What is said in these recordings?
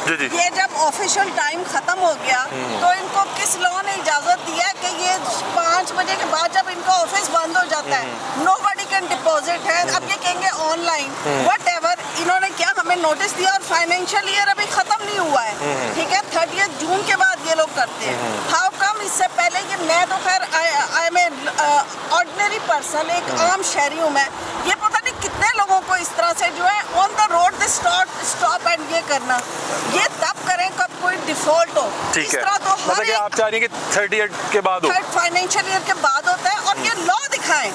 ये जब official time खत्म हो गया तो इनको किस लॉ ने इजाजत दिया कि ये 5 बजे के बाद जब इनका ऑफिस बंद हो जाता है नोबडी कैन डिपॉजिट है। अब ये कहेंगे ऑनलाइन व्हाटएवर, इन्होंने क्या हमें नोटिस दिया और फाइनेंशियल ईयर अभी खत्म नहीं हुआ है, ठीक है, 30 जून के बाद ये लोग करते हैं। हाउ कम इससे पहले कि मैं तो खैर I am a ordinary person, एक आम शहरी हूँ मैं, ये पता नहीं कितने लोगों को इस तरह से जो है on the road they stop and ये करना, ये तब करें कब कोई डिफॉल्ट हो। ठीक इस है, तरह तो मतलब कि आप चाह रही हैं कि 38 के बाद हो, फाइनेंशियल ईयर के बाद होता है। और ये लॉ दिखाएं,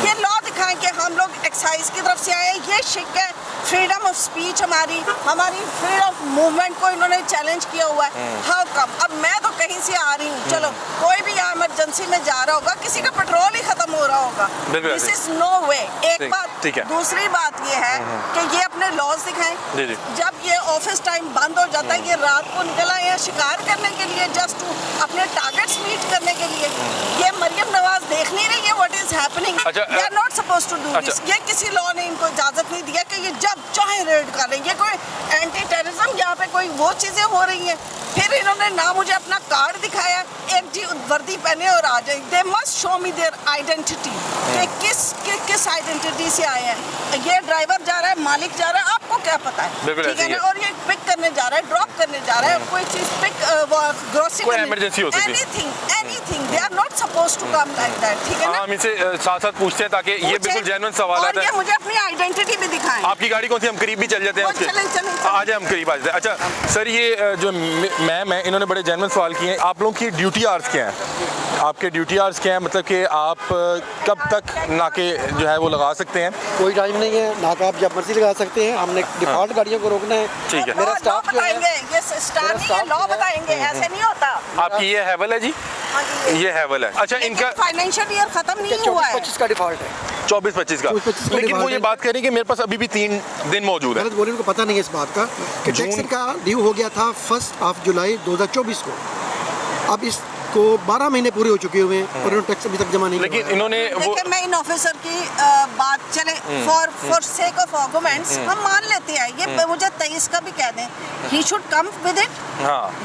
ये लॉ दिखाएं कि हम लोग एक्साइज की तरफ से आए हैं, ये शिक है, फ्रीडम ऑफ स्पीच हमारी फ्रीडम ऑफ मूवमेंट को इन्होंने चैलेंज किया हुआ है। हाउ कम, अब मैं तो कहीं से आ रही हूँ, चलो कोई भी यहाँ इमरजेंसी में जा रहा होगा, किसी का पेट्रोल ही खत्म हो रहा होगा, दिस इज नो वे। एक बात, दूसरी बात ये है कि ये अपने लॉज दिखाएं। जब ये ऑफिस टाइम बंद हो जाता है, ये रात को निकल आए हैं शिकार करने के लिए, जस्ट टू अपने टारगेट्स मीट करने के लिए। ये मरियम नवाज देख नहीं रही है what is happening, they are not supposed to do this. ये किसी लॉ ने इनको इजाजत नहीं दिया कि ये जब चाहे रेड करें। ये कोई एंटी टेररिज्म यहाँ पे कोई वो चीजें हो रही हैं। फिर इन्होंने ना मुझे अपना कार्ड दिखाया, एक जी वर्दी पहने और आ जाए, they must show me their identity कि किस आइडेंटिटी से आए हैं। ये ड्राइवर जा रहा है, मालिक जा रहा है, आपको क्या पता है, ठीक है ना। और ये पिक करने जा रहा है, ड्रॉप करने जा रहा है, कोई चीज पिक ग्रोसरी, इमरजेंसी हो सकती है, anything, they are not supposed to come like that, ठीक है ना। हम इनसे साथ-साथ पूछते हैं ताकि ये बिल्कुल जेन्युइन सवाल है। और ये मुझे अपनी आइडेंटिटी भी दिखाएं। आपकी गाड़ी कौन सी, हम करीब भी चल जाते हैं उसके, आ जाए हम करीब आ जाते हैं। अच्छा सर, ये जो मैम है, इन्होंने बड़े जेन्युइन सवाल किए हैं। आप लोगों की ड्यूटी आवर्स क्या हैं? आपके ड्यूटी आवर्स क्या हैं, मतलब कि आप कब तक नाके जो है वो लगा सकते हैं? कोई टाइम नहीं है, नाका आप जब मर्जी लगा सकते हैं। हमने डिफॉल्ट गाड़ियों को रोकना है। ठीक है, मेरा स्टाफ जो है ये स्टाफ ये लॉ बताएंगे, ऐसे नहीं होता। आपकी ये हैवल है जी, ये हैवल है। अच्छा, इनका फाइनेंशियल ईयर खत्म नहीं हुआ है, 24-25 का डिफॉल्ट है, 24-25 का। लेकिन वो ये बात कह रही है कि मेरे पास अभी भी 3 दिन मौजूद है। बोले उनको पता नहीं है इस बात का कि टैक्स का ड्यू हो गया था 1 जुलाई 2024 को। अब इसको 12 महीने पूरे हो चुके हुए हैं और इन्होंने टैक्स अभी तक जमा नहीं किया। लेकिन इन्होंने वो, मैं इन ऑफिसर की बात चले फॉर सेक ऑफ आर्गुमेंट्स हम मान लेते हैं, ये मुझे 23 का भी कह दें, he should come with it,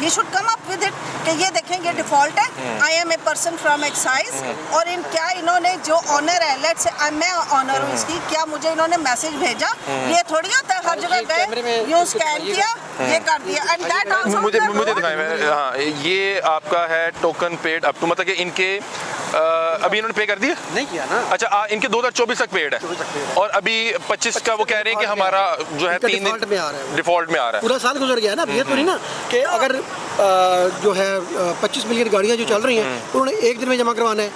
he should come up with it कि ये देखें ये डिफॉल्ट है, I am a person from excise. और इन क्या इन्होंने जो ऑनर है, लेट्स से मैं ऑनर हूँ इसकी, क्या मुझे इन्होंने मैसेज भेजा? ये थोड़ी होता है हर जगह गए यूं स्कैन किया, ये कर दिया, एंड दैट आल्सो मुझे दिखाएं। हाँ, ये आपका है टोकन पेड अप टू, मतलब कि इनके अभी इन्होंने पे कर दिया नहीं किया ना। अच्छा, इनके 2024 तक पेड है और अभी 25 का वो कह रहे हैं कि हमारा जो है 3 डिफॉल्ट में आ रहा है, डिफॉल्ट में आ रहा है। पूरा साल गुजर गया ना। ये तो नहीं ना कि अगर जो है 25 मिलियन गाड़ियाँ जो चल रही हैं उन्होंने एक दिन में जमा करवाना है,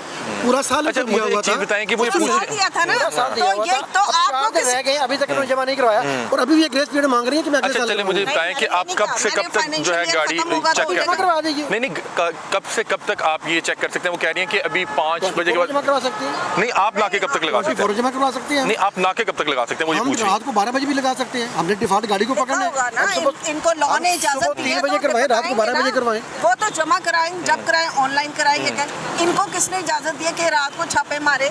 पूरा साल अच्छा, दिया हुआ था। बताएं कि वो दिया था ना, तो ये तो आपको रह गए, अभी तक उन्होंने जमा नहीं करवाया और अभी भी ये ग्रेस पीरियड मांग रही है कि मैं अगले साल। चलिए मुझे बताएं कि आप कब से कब तक जो है गाड़ी चेक करवा दीजिए। नहीं, कब से कब तक आप ये चेक कर सकते हैं? वो कह रही हैं कि अभी 5 बजे के बाद जमा करवा सकते हैं। नहीं, आप नाके कब तक लगा सकते हैं? जमा करवा सकते हैं। नहीं, आप नाके कब तक लगा सकते हैं? मुझे हम पूछिए। रात को 12 बजे भी लगा सकते हैं, हमने डिफॉल्ट गाड़ी को पकड़ना है। इनको लॉ ने इजाजत दी है 3 बजे करवाएं, रात को 12 बजे करवाएं। वो तो जमा कराएं, जब कराएं, ऑनलाइन कराएं, ये कर। इनको किसने इजाजत दी है कि रात को छापे मारे?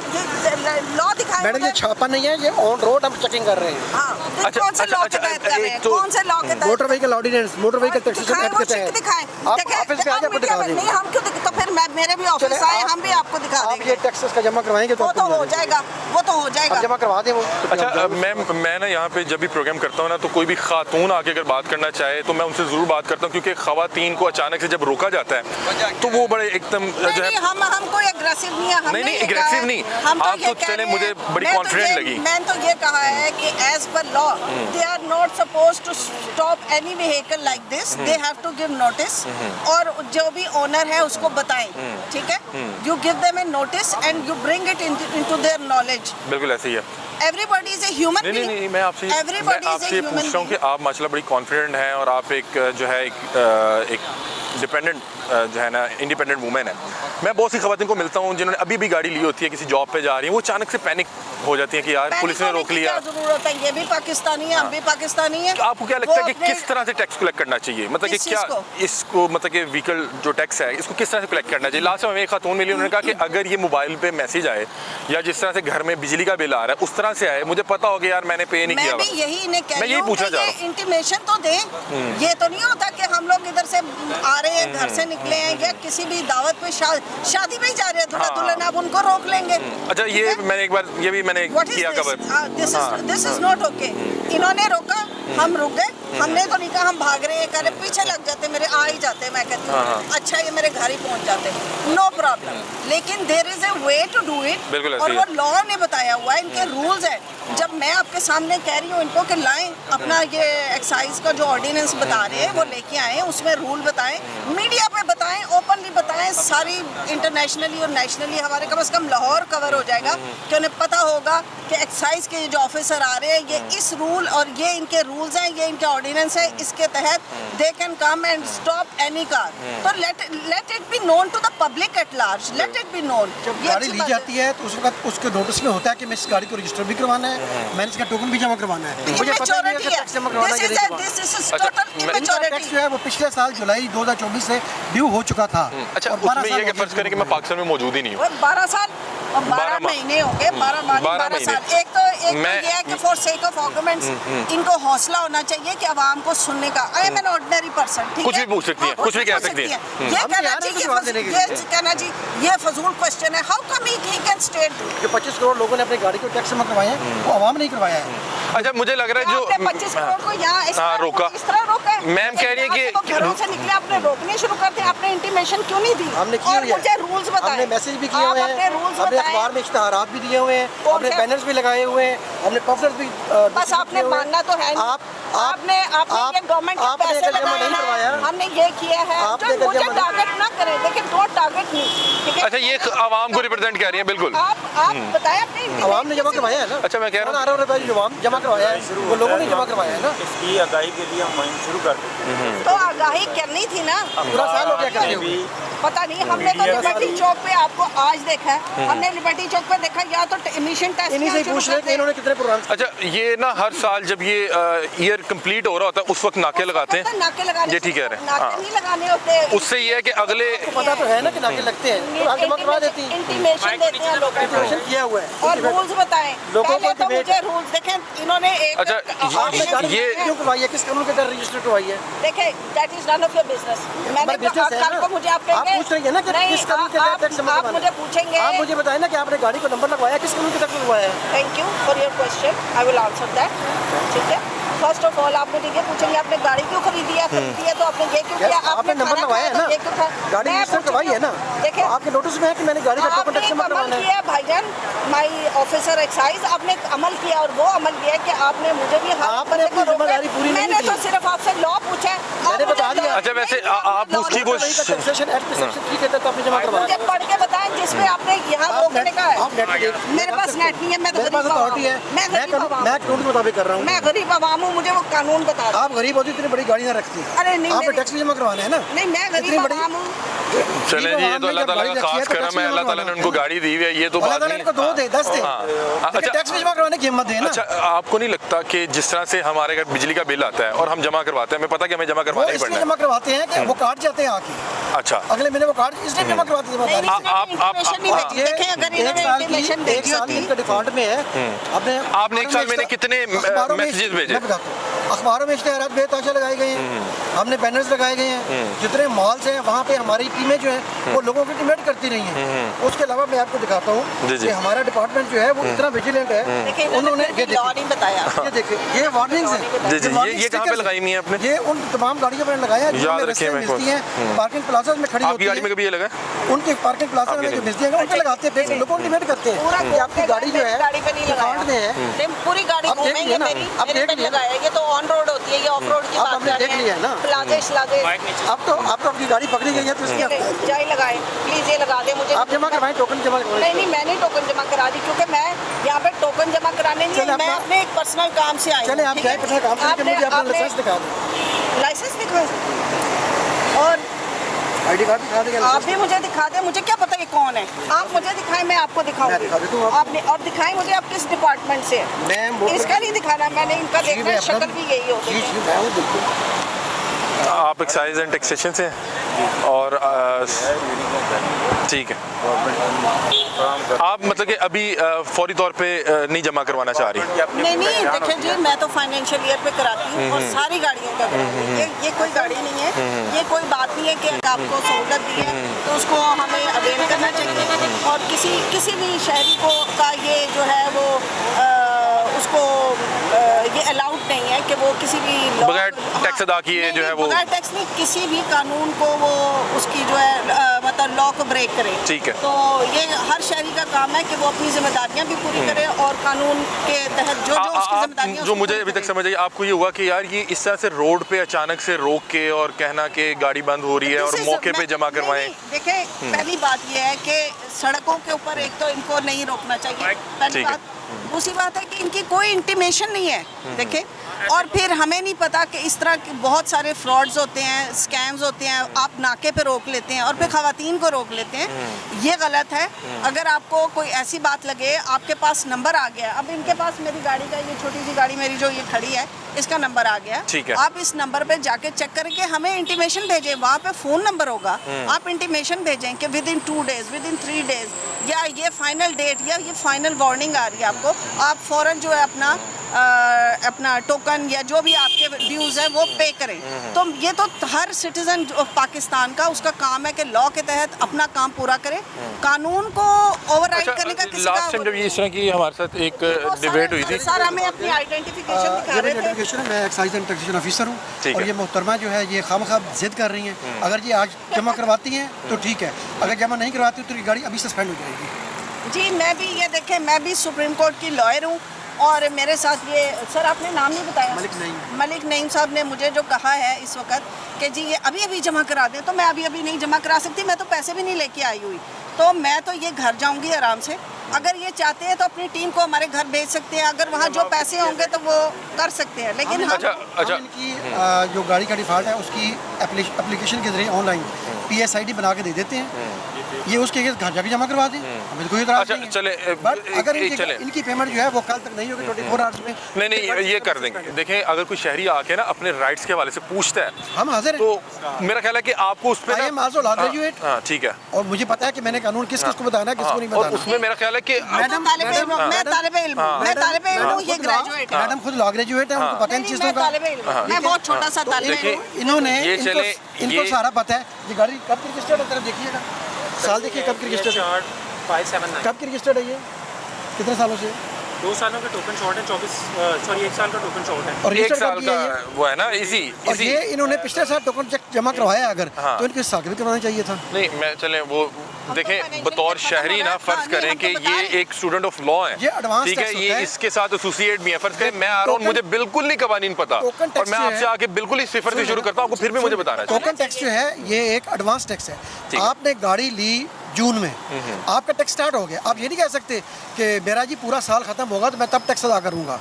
लॉ दिखाएं। मैडम ये छापा नहीं है, ये ऑन रोड हम चेकिंग कर रहे हैं। हाँ, कौन से लॉ के तहत कर रहे हैं? कौन से लॉ के तहत? Motor vehicle ordinance, motor vehicle taxation act के तहत। दिखाएं, आप ऑफिस पे आ जाए, आपको दिखा देंगे। नहीं, हम क्यों तो फिर मेरे भी ऑफिस आए, हम भी आपको दिखा आप देंगे। ये टैक्सेस का जमा करवाएंगे तो वो तो हो जाएगा, वो तो हो जाएगा, जमा करवा दें वो। अच्छा, मैं ना यहाँ पे जब भी प्रोग्राम करता हूँ ना, तो कोई भी खातून आके अगर बात करना चाहे तो मैं उनसे ज़रूर बात करता हूँ, क्योंकि ख़वातीन को अचानक से जब रोका जाता है तो वो बड़े एकदम जो है, हम कोई एग्रेसिव नहीं है। नहीं एग्रेसिव नहीं, आप तो चले, मुझे बड़ी कॉन्फिडेंट लगी। मैंने तो ये कहा है कि एज पर law they are not suppose to stop any vehicle like this, they have to give notice, और जो भी ओनर है उसको बताएं, ठीक है, you give them a notice and you bring it into their knowledge. बिल्कुल ऐसे ही है। Everybody is a human being. नहीं, मैं आपसे ये पूछ रहा हूँ कि आप माशाल्लाह बड़ी कॉन्फिडेंट हैं और आप एक जो है एक डिपेंडेंट जो है ना इंडिपेंडेंट वुमेन है, मैं बहुत सी खवातीन को मिलता हूँ जिन्होंने अभी भी गाड़ी ली होती है, किसी जॉब पे जा रही है, वो अचानक से पैनिक हो जाती है कि यार पुलिस ने रोक लिया। क्या जरूरत है, ये भी पाकिस्तानी है, हम भी पाकिस्तानी है। आपको क्या लगता है कि किस तरह से टैक्स कलेक्ट करना चाहिए, मतलब कि क्या इसको, मतलब कि व्हीकल जो टैक्स है इसको किस तरह से कलेक्ट करना चाहिए? लास्ट में हमें एक खातून मिली, उन्होंने कहा कि अगर ये मोबाइल पे मैसेज आए या जिस तरह से घर में बिजली का बिल आ रहा है उस तरह से आए, मुझे पता हो गया यार मैंने पे नहीं किया। मैं भी यही इन्हें कह मैं यही पूछना चाह रहा हूँ, इंटीमेशन तो दें। ये तो नहीं होता कि हम लोग इधर से आ रहे हैं, घर से निकले हैं या किसी भी दावत पे शादी में ही जा रहे हैं, दूल्हा दुल्हन, आप उनको रोक लेंगे। अच्छा, ये मैंने एक बार ये भी मैंने किया cover. This is not okay. इन्होंने रोका, हम रुक गए, हमने तो नहीं कहा हम भाग रहे हैं, करे पीछे लग जाते, मेरे आ ही जाते, मैं कहती हूँ अच्छा ये मेरे घर ही पहुंच जाते, नो प्रॉब्लम। लेकिन there is a way to do it, और वो लॉ ने बताया हुआ है, इनके रूल्स है। जब मैं आपके सामने कह रही हूँ इनको कि लाएं अपना ये एक्साइज का जो ऑर्डिनेंस बता रहे हैं वो लेके आए, उसमें रूल बताएं, मीडिया पे बताएं, ओपनली बताएं, सारी इंटरनेशनली और नेशनली हमारे कम से कम लाहौर कवर हो जाएगा कि उन्हें पता होगा कि एक्साइज के जो ऑफिसर आ रहे हैं ये इस रूल और ये इनके रूल्स हैं, ये इनके ऑर्डिनेंस है, इसके तहत they can come and stop any car. तो let it be known to the public at large, let it be known. जब गाड़ी ली जाती है तो उसके बाद उसके नोटिस में होता है कि मैं इस गाड़ी को रजिस्टर भी करवाना है, मैंने इसका टोकन भी जमा करवाना है, मुझे पता नहीं है कि टैक्स जमा करवाना है। टैक्स जो है वो पिछले साल जुलाई 2024 से ड्यू हो चुका था। अच्छा, उसमें ये फर्ज करें कि मैं पाकिस्तान में मौजूद ही नहीं हूँ, 12 साल और 12 महीने हो गए, 12 साल। एक तो ये है कि फॉर सेक ऑफ आर्गुमेंट्स इनको हौसला होना चाहिए कि आवाम को सुनने का। I am an ordinary person, ठीक है, कुछ भी पूछ सकती है, कुछ भी कह सकती है। ये कहना चाहिए, ये फजूल क्वेश्चन है। How come he can state जो 25 करोड़ लोगों ने अपनी गाड़ी को टैक्स जमा करवाए हैं वो आवाम नहीं करवाया है। अच्छा, मुझे लग रहा है जो 25 करोड़ को यहाँ रोका, इस तरह रोका है। मैम कह रही है कि घरों से निकले आपने रोकने शुरू कर दिया, आपने इंटीमेशन क्यों नहीं दी? हमने की हुई है, मुझे रूल्स बताएं, हमने मैसेज भी किए हुए हैं, हमने अखबार में इश्तिहारात भी दिए हुए हैं, हमने बैनर्स भी लगाए हुए हैं, हमने पॉस्टर्स भी। बस आपने मानना तो है, आपने ये गवर्नमेंट के पैसे लगाए हैं, हमने ये किया है, जो मुझे टारगेट ना करें, लेकिन दो टारगेट नहीं, ठीक है। अच्छा, ये आवाम को रिप्रेजेंट कर रही है, बिल्कुल आप बताएं अपने आवाम ने जमा करवाया है ना। अच्छा, मैं कह रहा हूँ ₹18 रुपए जो आवाम जमा करवाया है वो लोगों ने जमा करवाया है ना। इसकी आगाही के लिए हम मुहिम शुरू कर देते हैं। तो आगाही करनी थी ना, पूरा साल हो गया करते हुए। पता नहीं, हमने तो लिबर्टी चौक पे आपको आज देखा है, हमने लिबर्टी चौक पे देखा, या तो इमिशन टेस्ट इन्हीं से पूछ रहे हैं कि इन्होंने कितने प्रोग्राम। अच्छा, ये ना हर साल जब ये ईयर कंप्लीट हो रहा होता है उस वक्त नाके लगाते हैं, नाके लगाने, ये ठीक कह रहे हैं। नाके नहीं लगाने होते, उससे ये है कि अगले पता तो है ना कि नाके लगते हैं, तो आप जमा करवा देती हैं, इंटीमेशन देते हैं लोगों को, इंटीमेशन किया हुआ है। और रूल्स बताएं लोगों पहले को तो मुझे रूल्स देखें, इन्होंने एक अच्छा, आपने गाड़ी ये क्यों करवाई है, किस कानून के तहत रजिस्टर करवाई है? देखें, that is none of your business. मैंने business है कल ना। को मुझे आप आप पूछ रही है ना कि किस कानून के तहत टैक्स जमा आप करवाना मुझे है? पूछेंगे, आप मुझे बताएं ना कि आपने गाड़ी को नंबर लगवाया, किस कानून के तहत लगवाया है? Thank you for your question, I will answer that, ठीक है। फर्स्ट ऑफ ऑल आप मुझे ये पूछेंगे आपने गाड़ी क्यों खरीदी है तो आपने ये क्यों किया, आपने नंबर लगवाया है ना, ये क्यों था, गाड़ी रजिस्टर करवाई है ना। देखिए, आपके नोटिस में है कि मैंने गाड़ी का टोकन टैक्स जमा करवाना है। किया भाईजान, माय ऑफिसर एक्साइज, आपने अमल किया, और वो अमल किया कि आपने मुझे भी आपने अपनी जिम्मेदारी पूरी नहीं मैंने की। तो सिर्फ आपसे लॉ पूछा है, मैंने बता दिया। अच्छा, वैसे आप उसकी वो टैक्सेशन एक्ट में सेक्शन 3 के तहत आपने जमा करवाया। मुझे पढ़ के बताएं जिसमें आपने यहाँ रोकने का है। आप नेट पे देख, मेरे पास नेट नहीं है, मैं तो मेरे पास गरीब अथॉरिटी है, मैं गरीब आवाम मैं कानून के मुताबिक कर रहा हूँ। मैं गरीब आवाम हूँ, मुझे वो कानून बता दो। आप गरीब होती इतनी बड़ी गाड़ी ना रखती, अरे नहीं, आपने टैक्स भी जमा करवाना है ना। नहीं, मैं इतनी गरीब बड़ी- आवाम हूँ। चले जी, ये तो अल्लाह ताला का खास करम है, अल्लाह ताला ने उनको गाड़ी दी हुई है, ये तो अल्लाह बात ताला नहीं। इनको 2 दे 10 दे, अच्छा, टैक्स भी जमा करवाने की हिम्मत दे ना। अच्छा, आपको नहीं लगता कि जिस तरह से हमारे घर बिजली का बिल आता है और हम जमा करवाते हैं, हमें पता कि हमें जमा वो करवाना ही इसलिए पड़ना जमा करवाते हैं कि वो काट जाते हैं आके, है। अच्छा, अगले महीने वो काट इसलिए जमा करवाते हैं। नहीं, जिम्मेदारी इसने इंटीमेशन नहीं भेजी। देखें, अगर इन्होंने इंटीमेशन एक भेजी साल होती, इनका डिफॉल्ट में है। आपने एक साल में कितने मैसेजेस भेजे? अखबारों में इश्तिहारात बेताशा लगाए गए हैं, हमने बैनर्स लगाए गए हैं, जितने मॉल्स हैं वहाँ पे हमारी टीमें जो हैं वो लोगों को इंटीमेट करती रही हैं। उसके अलावा मैं आपको दिखाता हूँ कि हमारा डिपार्टमेंट जो है वो इतना विजिलेंट है, देखिए, उन्होंने ये लॉ नहीं बताया। ये देखिए, ये वार्निंग्स हैं। जी जी, ये कहाँ पे लगाई हुई है आपने? ये उन तमाम गाड़ियों पर लगाया है याद जो रखिए, रस्ते मैं मिलती हैं, पार्किंग प्लाजा में खड़ी आपकी होती गाड़ी में है, कभी ये लगा? उनके पार्किंग प्लाजा में जो मिलती है उन पे लगाते हैं, फिर लोगों को इंटीमेट करते हैं कि आपकी गाड़ी जो है गाड़ी पे नहीं लगाया, डिफॉल्ट में है। नहीं, पूरी गाड़ी अब देख घूमेंगे लिया ना, मेरी, अब मेरे देख पे लिया। लगाया, ये तो ऑन रोड होती है, ये ऑफ रोड की अब बात हमने कर रहे देख लिया है ना। प्लाजे श्लाजे अब तो आपकी गाड़ी पकड़ी गई है तो इसकी जाए लगाए, प्लीज ये लगा दे मुझे। आप जमा करवाएं, टोकन जमा करवाएं। नहीं नहीं, मैंने टोकन जमा करा दी, क्योंकि मैं यहाँ पे टोकन जमा कराने नहीं चले, आई, मैं अपना- अपने एक पर्सनल काम से आई चले हूँ, आप ठीक जाए है? अपना काम करके मुझे अपना लाइसेंस दिखा दो। लाइसेंस दिखाओ। और आईडी कार्ड दिखा देंगे। आप भी मुझे दिखा दें, मुझे क्या पता ये कौन है। आप मुझे दिखाएं, मैं आपको मैं दिखा देता हूँ दिखाऊंगी। आपने और दिखाएं मुझे आप किस डिपार्टमेंट से हैं। मैं इसका नहीं दिखाना, मैंने इनका जी, देखना है, मैं शक्ल अपना- भी यही होती जी है। जी मैं हूँ बिल्कुल। आप एक्साइज एंड टैक्सेशन से हैं और ठीक है। आप मतलब कि अभी फौरी तौर पे नहीं जमा करवाना चाह रही? नहीं देखिए जी, मैं तो फाइनेंशियल ईयर पे कराती हूँ और सारी गाड़ियों का कराती हूँ। ये कोई गाड़ी नहीं है, ये कोई बात नहीं है कि अगर आपको सहूलत दी है तो उसको हमें अवेल करना चाहिए। और किसी भी शहरी को का ये जो है वो उसको ये अलाउड नहीं है कि वो किसी भी बगैर टैक्स अदा किए जो है वो बगैर टैक्स नहीं, किसी भी कानून को वो उसकी जो है मतलब लॉ को ब्रेक करे। ठीक है। तो ये हर शहरी का काम है कि वो अपनी जिम्मेदारियां भी पूरी करे और कानून के तहत जो उसकी जिम्मेदारियां जो मुझे अभी तक समझ आई, आपको ये हुआ कि यार ये इस तरह से रोड पे अचानक से रोक के और कहना कि गाड़ी बंद हो रही है और मौके पे जमा करवाएं। देखिए पहली बात ये है कि सड़कों के ऊपर एक तो इनको नहीं रोकना चाहिए, पहली ठीक है। बात। दूसरी बात है कि इनकी कोई इंटीमेशन नहीं है, देखिए। और फिर हमें नहीं पता कि इस तरह के बहुत सारे फ्रॉड्स होते हैं, स्कैम्स होते हैं। आप नाके पे रोक लेते हैं और फिर खवातीन को रोक लेते हैं, ये गलत है। अगर आपको कोई ऐसी बात लगे, आपके पास नंबर आ गया, अब इनके पास मेरी गाड़ी का ये छोटी सी गाड़ी मेरी जो ये खड़ी है इसका नंबर आ गया, ठीक है। आप इस नंबर पे जाके चेक करके हमें इंटीमेशन भेजें, वहाँ पे फ़ोन नंबर होगा, आप इंटीमेशन भेजें कि with in 2 days, with in 3 days, या ये फाइनल डेट या ये फाइनल वार्निंग आ रही है आपको, आप फ़ौरन जो है अपना टोकन या जो भी आपके ड्यूज़ है वो पे करें। तो ये तो हर सिटीज़न पाकिस्तान का उसका काम है कि लॉ के तहत अपना काम पूरा करे, कानून को ओवरराइड करने का किसी लास्ट टाइम का। जब ये इस तरह की हमारे साथ एक डिबेट हुई थी, सर हमें अपनी आइडेंटिफिकेशन दिखा ये रहे मेरी थे। एजुकेशन है, मैं एक्साइज एंड टैक्सेशन ऑफिसर हूँ। ठीक और है। ये मोहतरमा जो है ये खामखा जिद कर रही हैं। अगर ये आज जमा करवाती हैं तो ठीक है, अगर जमा नहीं करवाती तो ये गाड़ी अभी सस्पेंड हो जाएगी। जी मैं भी ये देखें, मैं भी सुप्रीम कोर्ट की लॉयर हूँ और मेरे साथ ये सर आपने नाम नहीं बताया, मलिक नईम साहब ने मुझे जो कहा है इस वक्त कि जी ये अभी जमा करा दें, तो मैं अभी नहीं जमा करा सकती, मैं तो पैसे भी नहीं लेके आई हुई। तो मैं तो ये घर जाऊंगी आराम से। अगर ये चाहते हैं तो अपनी टीम को हमारे घर भेज सकते हैं, अगर वहाँ जो पैसे होंगे तो वो कर सकते हैं, लेकिन हम अच्छा इनकी जो गाड़ी का डिफ़ॉल्ट है उसकी एप्लीकेशन के जरिए ऑनलाइन PSID बना के दे देते हैं, ये उसके घर जाके जमा करवा दें, हमें कोई इतराज़ अच्छा नहीं है। चले बट अगर चले इनकी पेमेंट जो है वो कल तक नहीं होगी 24 आवर्स में। नहीं ये कर देंगे। देखें अगर कोई शहरी आके ना अपने राइट्स के हवाले से पूछता है हम हाजिर हैं। तो मेरा ख्याल है कि आपको उस I am also law graduate। हाँ ठीक है। और मुझे पता है कि मैंने कानून किस को बताना है, किसको नहीं और बताना। उसमें मेरा ख्याल है कि मैं तालिबे इल्म हूँ, ये ग्रेजुएट है। मैडम खुद लॉ ग्रेजुएट है, उनको पता है इन चीज़ों का। मैं बहुत छोटा सा तालिबे देखिए, हूँ। इन्होंने ये चले, इनको ये- सारा पता है। ये गाड़ी कब की रजिस्टर्ड है, तरफ देखिएगा, साल देखिए कब की रजिस्टर्ड है, 579 कब की रजिस्टर्ड है, ये कितने सालों से। 2 सालों का टोकन शॉर्ट है, 1 साल का टोकन शॉर्ट है। और एक रजिस्टर्ड साल कब का किया है ये? वो है ना इसी और ये इन्होंने पिछले साल टोकन चेक जमा करवाया अगर, हाँ। तो इनको इस साल भी करवाना चाहिए था। नहीं मैं चले वो देखें financial बतौर खत्म शहरी हो ना रहा है। फर्ज हाँ, करें नहीं, कि हम तो बता ये रहे हैं। एक स्टूडेंट ऑफ लॉ है, ये advanced ठीक है, tax ये होता है। इसके साथ एसोसिएट भी है। फर्ज करें मैं आ रहा हूँ, मुझे बिल्कुल नहीं कवानीन पता टोकन और टैक्स मैं जो आपसे है- आके बिल्कुल ही सिफर से शुरू करता हूँ, आपको फिर भी मुझे बताना चाहिए। टोकन टैक्स जो है ये एक एडवांस टैक्स है। ठीक है। आपने गाड़ी ली जून में, आपका टैक्स स्टार्ट हो गया, आप ये नहीं कह सकते कि मेरा जी पूरा साल खत्म होगा तो मैं तब टैक्स अदा करूंगा।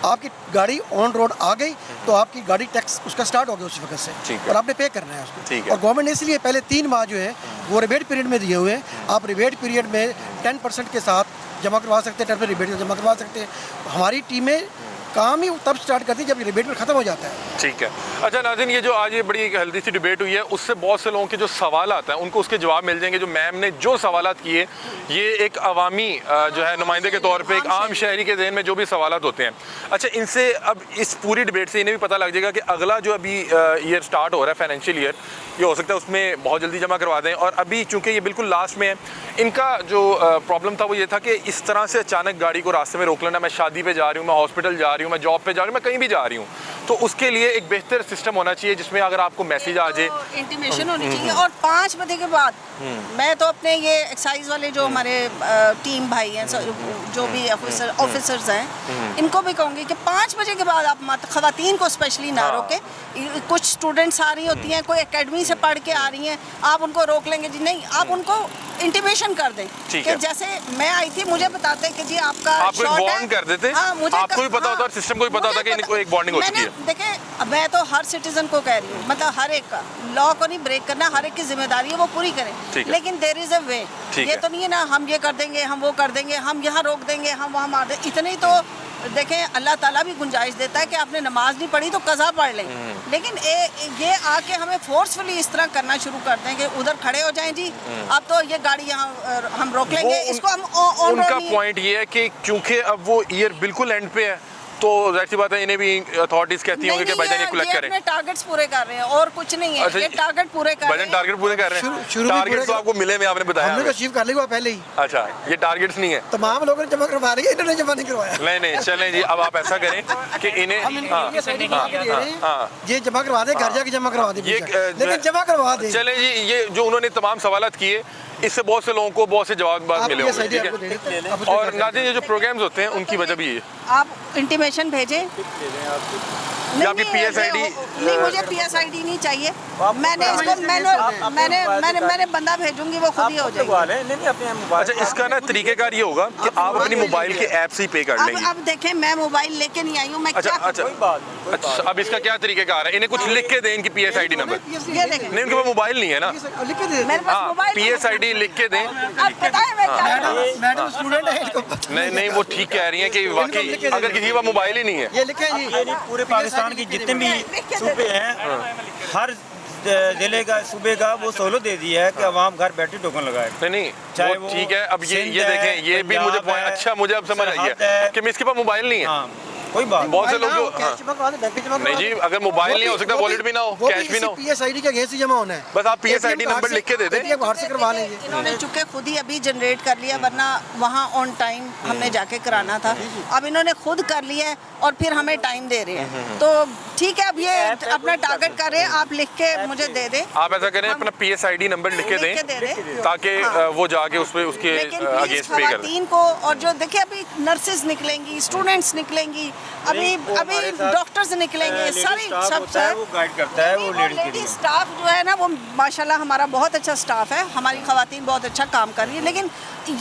आपकी गाड़ी ऑन रोड आ गई तो आपकी गाड़ी टैक्स उसका स्टार्ट हो गया उस वक्त से, ठीक है। और आपने पे करना है उसको। ठीक है। और गवर्नमेंट ने इसलिए पहले 3 माह जो है वो रिबेट पीरियड में दिए हुए हैं। आप रिबेट पीरियड में 10% के साथ जमा करवा सकते हैं, 10% रिबेट जमा करवा सकते हैं। हमारी टीमें काम ही तब स्टार्ट करती है जब रिबेट में ख़त्म हो जाता है। ठीक है। अच्छा नाज़रीन, ये जो आज ये बड़ी एक हेल्दी सी डिबेट हुई है, उससे बहुत से लोगों के जो सवाल आते हैं उनको उसके जवाब मिल जाएंगे। जो मैम ने जो सवाल किए, ये एक अवामी जो है नुमाइंदे के तौर पे एक आम शहरी के ज़हन में जो भी सवाल होते हैं, अच्छा इनसे अब इस पूरी डिबेट से इन्हें भी पता लग जाएगा कि अगला जो अभी ईयर स्टार्ट हो रहा है फाइनेंशियल ईयर, ये हो सकता है उसमें बहुत जल्दी जमा करवा दें। और अभी चूँकि ये बिल्कुल लास्ट में है, इनका जो प्रॉब्लम था वो ये था कि इस तरह से अचानक गाड़ी को रास्ते में रोक लेना, मैं शादी पे जा रही हूँ, मैं हॉस्पिटल जा रही हूँ, मैं जॉब पे जा रही हूँ, मैं कहीं भी जा रही हूँ, तो उसके लिए एक बेहतर सिस्टम होना चाहिए जिसमें अगर आपको मैसेज आ जाए, इंटीमेशन होनी चाहिए। और 5 बजे के बाद मैं तो अपने ये एक्साइज वाले जो हमारे टीम भाई हैं, जो भी ऑफिसर्स हैं, इनको भी कहूँगी कि 5 बजे के बाद आप खवातीन को स्पेशली ना रोके। कुछ स्टूडेंट्स आ रही होती हैं, कोई एकेडमी से पढ़ के आ रही हैं, आप उनको रोक लेंगे जी? नहीं, आप उनको इंटीमेशन कर दें ठीक कि है। जैसे मैं आई थी, मुझे बताते कि जी आपका आपको एक short है। बॉन्ड कर देते, हाँ, मुझे आपको भी पता होता और सिस्टम को भी पता होता कि इनको एक बॉन्डिंग हो चुकी है। देखिए, मैं तो हर सिटीजन को कह रही हूँ, मतलब हर एक का लॉ को नहीं ब्रेक करना, हर एक की जिम्मेदारी है, वो पूरी ठीक करें। है। लेकिन देयर इज अ वे। ठीक ये है। तो नहीं है ना हम ये कर देंगे, हम वो कर देंगे, हम यहाँ रोक देंगे, हम वहाँ मार देंगे। इतने ही तो देखें, अल्लाह ताला भी गुंजाइश देता है कि आपने नमाज नहीं पढ़ी तो कज़ा पढ़ लें। लेकिन ये आके हमें फोर्सफुली इस तरह करना शुरू कर दें कि उधर खड़े हो जाएं जी, अब तो ये गाड़ी यहाँ हम रोक लेंगे, इसको हम ऑन उनका पॉइंट ये है कि क्योंकि अब वो ईयर बिल्कुल एंड पे है, तो जाहिर सी बात है इन्हें भी अथॉरिटीज कहती होंगी कि भाईजान ये कलेक्ट करें। अपने टारगेट्स पूरे कर रहे हैं और कुछ नहीं है। अच्छा, ये टारगेट पूरे कर रहे भाईजान हैं। टारगेट पूरे कर रहे हैं। शुरू में टारगेट पूरे तो आपको मिले में आपने बताया हमने तो हमें। अचीव कर लिया पहले ही। अच्छा, ये टारगेट्स नहीं है। तमाम लोगों ने जमा करवा रही है, इन्होंने जमा नहीं करवाया। नहीं नहीं, चलें जी, अब आप ऐसा करें कि इन्हें ये जमा करवा दे, घर जाके जमा करवा दे, ये, लेकिन जमा करवा दे। चलें जी, ये जो उन्होंने तमाम सवालात किए, इससे बहुत से लोगों को बहुत से जवाब आप मिले ये होंगे, सही ठीक आपको दे देते हैं। है। अब उसको और क्या नाज़रीन, ये जो प्रोग्राम्स होते हैं उनकी वजह भी ये आप इंटीमेशन भेजें। या आपकी नहीं, PSID नहीं, मुझे PSID नहीं चाहिए। मैंने इसको मैंने बंदा भेजूंगी, वो खुद ही हो जाएगी। नहीं अपने मोबाइल। अच्छा, इसका ना तरीकेकार ये होगा कि आप अपनी मोबाइल के ऐप से ही पे कर लेंगे। अब देखें, मैं मोबाइल लेके नहीं आई हूँ, मैं अच्छा क्या अच्छा करूं? अच्छा, अब इसका क्या तरीकेकार है? इन्हें कुछ लिख के दें इनकी PSID नंबर। ये देखें, नहीं, उनके पास मोबाइल नहीं है ना। लिख के दे मेरे पास हाँ, मोबाइल नहीं है। PSID लिख के दें। अब पता है मैं क्या करूं? मैडम स्टूडेंट है, इनको पता नहीं नहीं, वो ठीक कह रही हैं कि वाकई अगर किसी के पास मोबाइल ही नहीं है। ये लिखे जी। ये नहीं, पूरे पाकिस्तान की जितने भी सूबे हैं, हर जिले का सूबे का वो सहूलत दे दी है कि अवाम घर बैठे टोकन लगाए। नहीं नहीं, चाहे वो वो ठीक है। अब ये सिंध है, देखें, ये भी मुझे पंजाब पॉइंट है, अच्छा, मुझे अब समझ आई सरहद है है। कि इसके पास मोबाइल नहीं है। हाँ, कोई बात बहुत से लोग जो कैश जमा करवा दे, बैंक में जमा करवा नहीं दे। जी, अगर मोबाइल नहीं हो सकता, वॉलेट भी ना हो, कैश भी ना हो, PSID के अगेंस्ट ही जमा होना है। बस आप PSID नंबर लिख के दे दें। ATM कार्ड से करवा लेंगे। इन्होंने चुके खुद ही अभी जनरेट कर लिया, वरना वहाँ ऑन टाइम हमने जाके कराना था। अब इन्होंने खुद कर लिया है और फिर हमें टाइम दे रहे हैं। तो ठीक है, अब ये अपना टारगेट कर रहे हैं, आप लिख के मुझे दे दें। आप ऐसा करें, अपना PSID नंबर लिख के लिख के दें दे दें। ताकि हाँ। वो जाके उस पे उसके लेकिन प्लीज अगेंस्ट पे कर दें। खवातीन को, और जो देखिए अभी नर्सेज निकलेंगी, स्टूडेंट्स निकलेंगी, अभी वो अभी हमारे साथ, डॉक्टर्स निकलेंगे, सारी स्टाफ सब होता है, वो गाइड करता है, वो लेडी के लिए। स्टाफ जो है ना, वो माशाल्लाह हमारा बहुत अच्छा स्टाफ है, हमारी खवातीन बहुत अच्छा काम कर रही है। लेकिन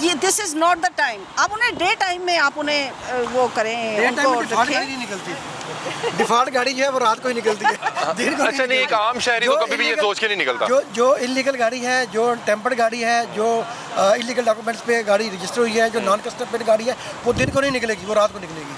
ये this is not the time. आप उन्हें डे टाइम में आप उन्हें वो करें, उनको डिफॉल्ट गाड़ी रखें। नहीं निकलती। डिफॉल्ट गाड़ी जो है वो रात को ही निकलती है, दिन को अच्छा नहीं, एक आम शहरी तो कभी भी ये सोच के नहीं निकलता। जो इलीगल गाड़ी है, जो टेम्पर्ड गाड़ी है, जो इलीगल डॉक्यूमेंट्स पे गाड़ी रजिस्टर हुई है, जो नॉन कस्टम पे गाड़ी है, वो दिन को नहीं निकलेगी, वो रात को निकलेगी।